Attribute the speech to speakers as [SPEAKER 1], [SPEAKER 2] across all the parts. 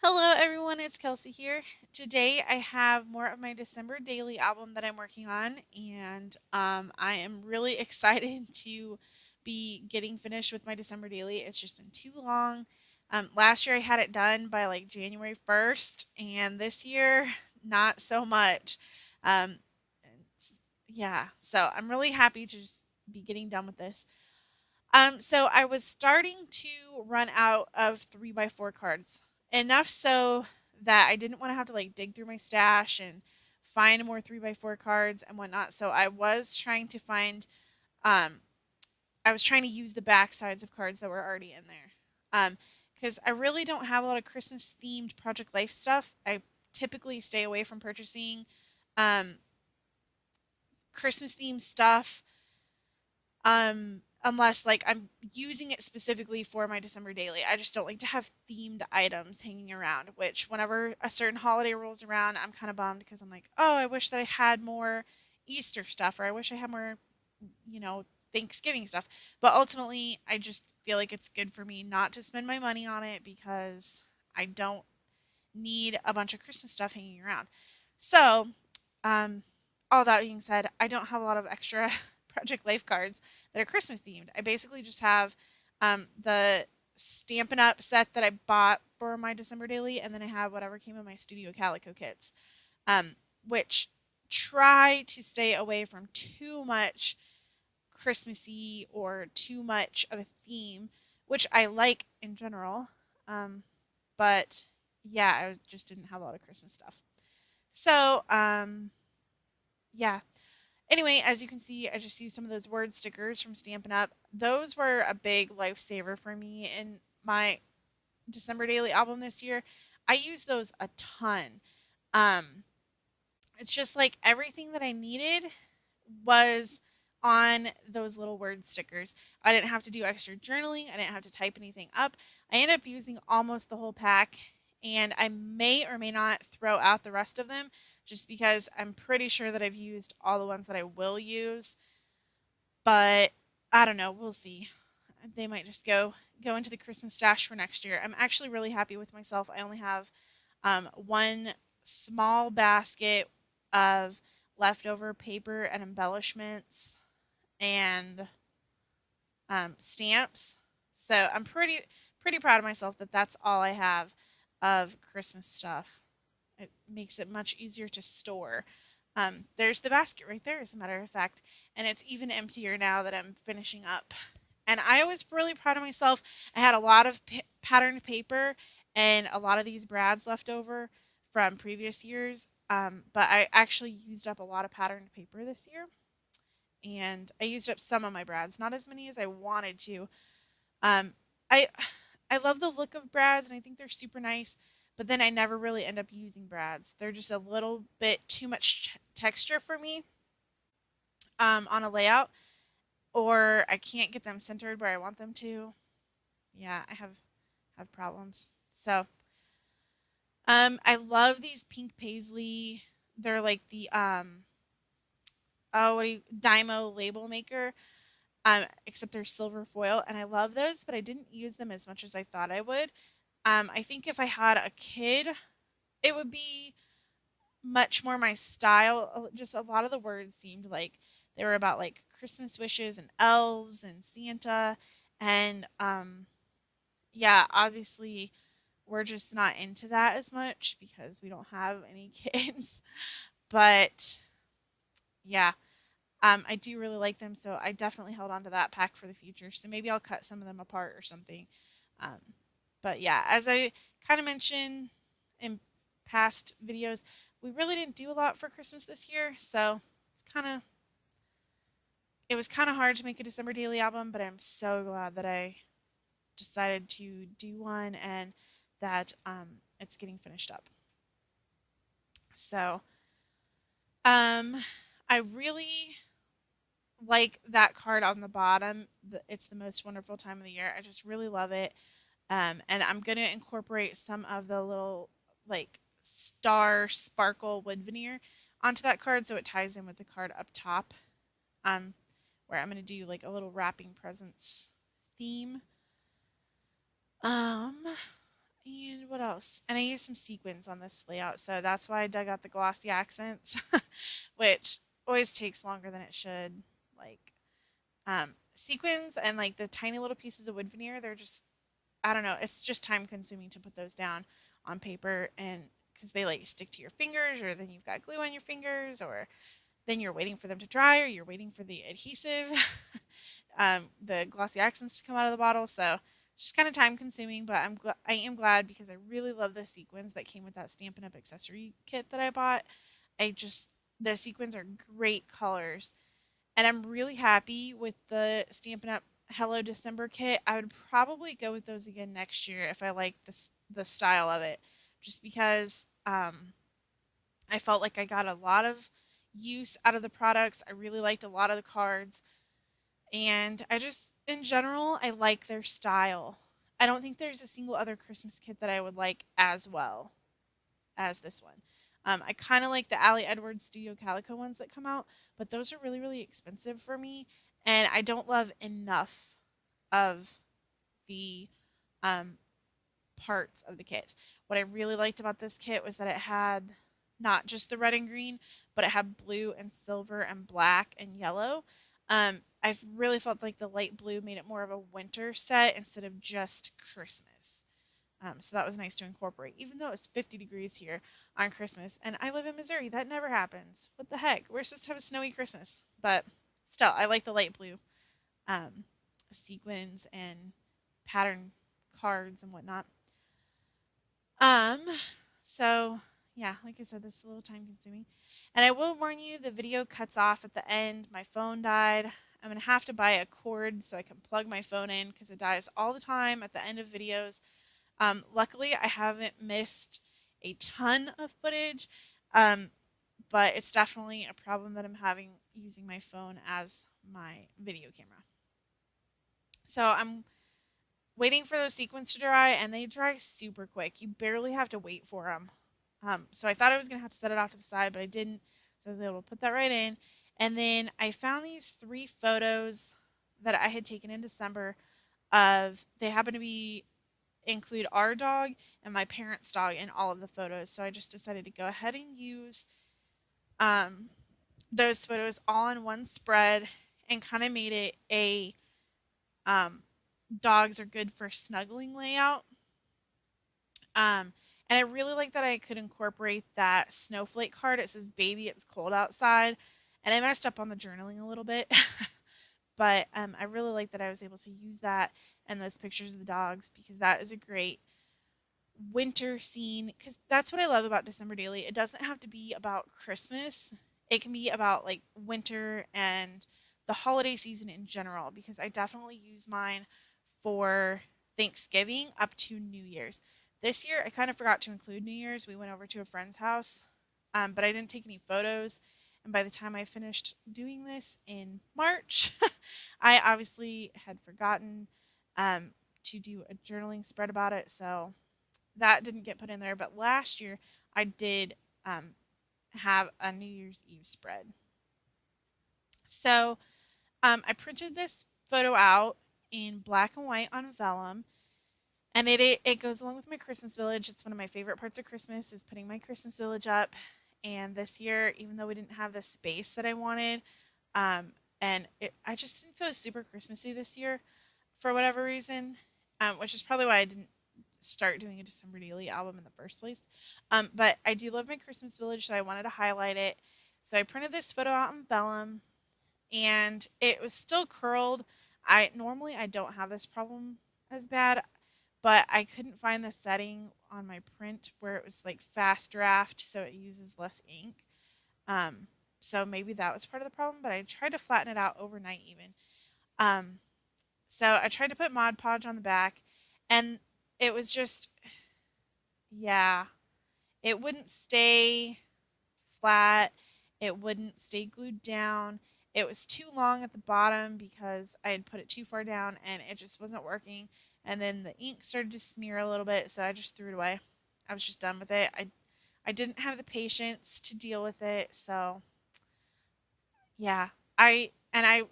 [SPEAKER 1] Hello, everyone. It's Kelsey here. Today, I have more of my December Daily album that I'm working on, and I am really excited to be getting finished with my December Daily. It's just been too long. Last year, I had it done by like January 1st, and this year, not so much. Um, it's- yeah, so I'm really happy to just be getting done with this. So I was starting to run out of 3x4 cards. Enough so that I didn't want to have to like dig through my stash and find more 3x4 cards and whatnot. So um, I was trying to use the back sides of cards that were already in there. Because I really don't have a lot of Christmas themed Project Life stuff. I typically stay away from purchasing um, Christmas themed stuff unless like I'm using it specifically for my December daily. I just don't like to have themed items hanging around, which whenever a certain holiday rolls around, I'm kind of bummed because I'm like, "Oh, I wish that I had more Easter stuff or I wish I had more, you know, Thanksgiving stuff." But ultimately, I just feel like it's good for me not to spend my money on it because I don't need a bunch of Christmas stuff hanging around. So, um, all that being said, I don't have a lot of extra Project Life cards that are Christmas themed. I basically just have the Stampin' Up set that I bought for my December daily, and then I have whatever came in my Studio Calico kits, um, which try to stay away from too much Christmassy or too much of a theme, which I like in general. But yeah, I just didn't have a lot of Christmas stuff. So, yeah. Anyway, as you can see, I just used some of those word stickers from Stampin' Up. Those were a big lifesaver for me in my December Daily album this year. I use those a ton. Um, it's just like everything that I needed was on those little word stickers. I didn't have to do extra journaling. I didn't have to type anything up. I ended up using almost the whole pack, and I may or may not throw out the rest of them just because I'm pretty sure that I've used all the ones that I will use. But I don't know. We'll see. They might just go into the Christmas stash for next year. I'm actually really happy with myself. I only have one small basket of leftover paper and embellishments and stamps. So I'm pretty proud of myself that that's all I have of Christmas stuff. It makes it much easier to store. There's the basket right there, as a matter of fact, and it's even emptier now that I'm finishing up. And I was really proud of myself. I had a lot of patterned paper and a lot of these brads left over from previous years, but I actually used up a lot of patterned paper this year, and I used up some of my brads, not as many as I wanted to. Um, I I love the look of brads, and I think they're super nice. But then I never really end up using brads. They're just a little bit too much texture for me on a layout, or I can't get them centered where I want them to. Yeah, I have problems. So I love these pink paisley. They're like the Dymo label maker. Except they're silver foil, and I love those, but I didn't use them as much as I thought I would. I think if I had a kid, it would be much more my style. Just a lot of the words seemed like they were about like Christmas wishes and elves and Santa, and yeah, obviously we're just not into that as much because we don't have any kids. But yeah, I do really like them, so I definitely held on to that pack for the future. So maybe I'll cut some of them apart or something. Um, but yeah, as I kind of mentioned in past videos, we really didn't do a lot for Christmas this year, so it was kind of hard to make a December daily album. But I'm so glad that I decided to do one and that it's getting finished up. So I really like that card on the bottom. It's the most wonderful time of the year. I just really love it. And I'm going to incorporate some of the little like star sparkle wood veneer onto that card so it ties in with the card up top. Um, where I'm going to do like a little wrapping presents theme. Um, And what else? And I used some sequins on this layout, so that's why I dug out the glossy accents, which always takes longer than it should. Like sequins and like the tiny little pieces of wood veneer, they're just, I don't know, it's just time consuming to put those down on paper, and because they like stick to your fingers, or then you've got glue on your fingers, or then you're waiting for them to dry, or you're waiting for the adhesive, the glossy accents to come out of the bottle. So it's just kind of time consuming, but I am glad because I really love the sequins that came with that Stampin' Up! Accessory kit that I bought. I just, the sequins are great colors, and I'm really happy with the Stampin' Up! Hello December kit. I would probably go with those again next year if I like the style of it, just because I felt like I got a lot of use out of the products. I really liked a lot of the cards, and I just, in general, I like their style. I don't think there's a single other Christmas kit that I would like as well as this one. I kind of like the Ali Edwards Studio Calico ones that come out, but those are really, really expensive for me, and I don't love enough of the um, parts of the kit. What I really liked about this kit was that it had not just the red and green, but it had blue and silver and black and yellow. I really felt like the light blue made it more of a winter set instead of just Christmas. So that was nice to incorporate, even though it's 50 degrees here on Christmas. And I live in Missouri. That never happens. What the heck? We're supposed to have a snowy Christmas. But still, I like the light blue um, sequins and pattern cards and whatnot. Um, so yeah, like I said, this is a little time consuming. And I will warn you, the video cuts off at the end. My phone died. I'm gonna have to buy a cord so I can plug my phone in because it dies all the time at the end of videos. Luckily, I haven't missed a ton of footage, um, but it's definitely a problem that I'm having using my phone as my video camera. So I'm waiting for those sequins to dry, and they dry super quick. You barely have to wait for them. So I thought I was going to have to set it off to the side, but I didn't. So I was able to put that right in. And then I found these 3 photos that I had taken in December of, they happen to be include our dog and my parents' dog in all of the photos. So I just decided to go ahead and use um, those photos all in one spread and kind of made it a um, dogs are good for snuggling layout. And I really like that I could incorporate that snowflake card. It says, "Baby, it's cold outside." And I messed up on the journaling a little bit. But I really like that I was able to use that and those pictures of the dogs because that is a great winter scene. Because that's what I love about December Daily. It doesn't have to be about Christmas, it can be about like winter and the holiday season in general. Because I definitely use mine for Thanksgiving up to New Year's. This year, I kind of forgot to include New Year's. We went over to a friend's house, but I didn't take any photos. And by the time I finished doing this in March, I obviously had forgotten to do a journaling spread about it. So that didn't get put in there. But last year, I did um, have a New Year's Eve spread. So I printed this photo out in black and white on vellum, and it goes along with my Christmas village. It's one of my favorite parts of Christmas is putting my Christmas village up. And this year, even though we didn't have the space that I wanted, um, I just didn't feel super Christmassy this year for whatever reason, which is probably why I didn't start doing a December Daily album in the first place. But I do love my Christmas village, so I wanted to highlight it. So I printed this photo out in vellum, and it was still curled. I don't have this problem as bad, but I couldn't find the setting on my print where it was like fast draft, so it uses less ink. Um, so maybe that was part of the problem, but I tried to flatten it out overnight even. Um, so I tried to put Mod Podge on the back, and it was just, yeah, it wouldn't stay flat. It wouldn't stay glued down. It was too long at the bottom because I had put it too far down and it just wasn't working. And then the ink started to smear a little bit, so I just threw it away. I was just done with it. I didn't have the patience to deal with it, so yeah. I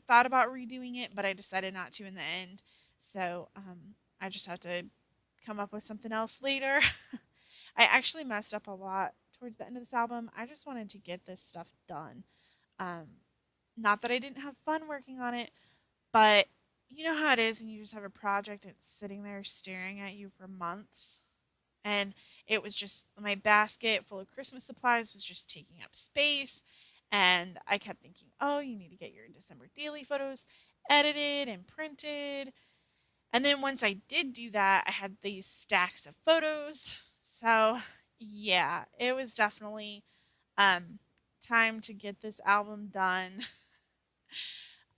[SPEAKER 1] thought about redoing it, but I decided not to in the end. So I just have to come up with something else later. I actually messed up a lot towards the end of this album. I just wanted to get this stuff done. Um, Not that I didn't have fun working on it, but you know how it is when you just have a project and it's sitting there staring at you for months. And it was just my basket full of Christmas supplies was just taking up space. And I kept thinking, oh, you need to get your December daily photos edited and printed. And then once I did do that, I had these stacks of photos. So, yeah, it was definitely um, time to get this album done.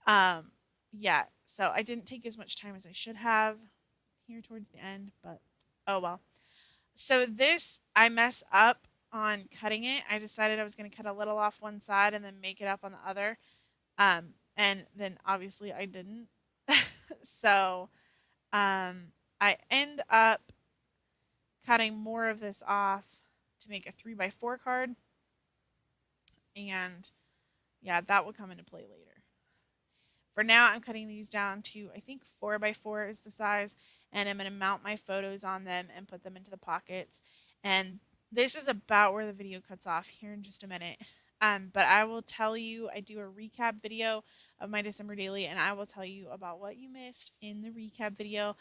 [SPEAKER 1] um, yeah, so I didn't take as much time as I should have here towards the end, but oh well. So this, I mess up on cutting it. I decided I was going to cut a little off one side and then make it up on the other. And then obviously I didn't. So I end up cutting more of this off to make a 3x4 card. And yeah, that will come into play later. For now, I'm cutting these down to, I think 4x4 is the size, and I'm going to mount my photos on them and put them into the pockets. And this is about where the video cuts off here in just a minute. But I will tell you, I do a recap video of my December daily, and I will tell you about what you missed in the recap video,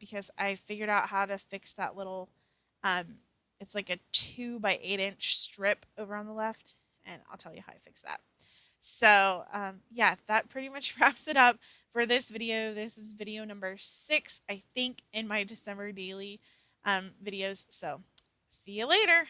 [SPEAKER 1] because I figured out how to fix that little, um, it's like a 2x8 inch strip over on the left, and I'll tell you how I fix that. So, yeah, that pretty much wraps it up for this video. This is video number 6, I think, in my December daily videos. So, see you later.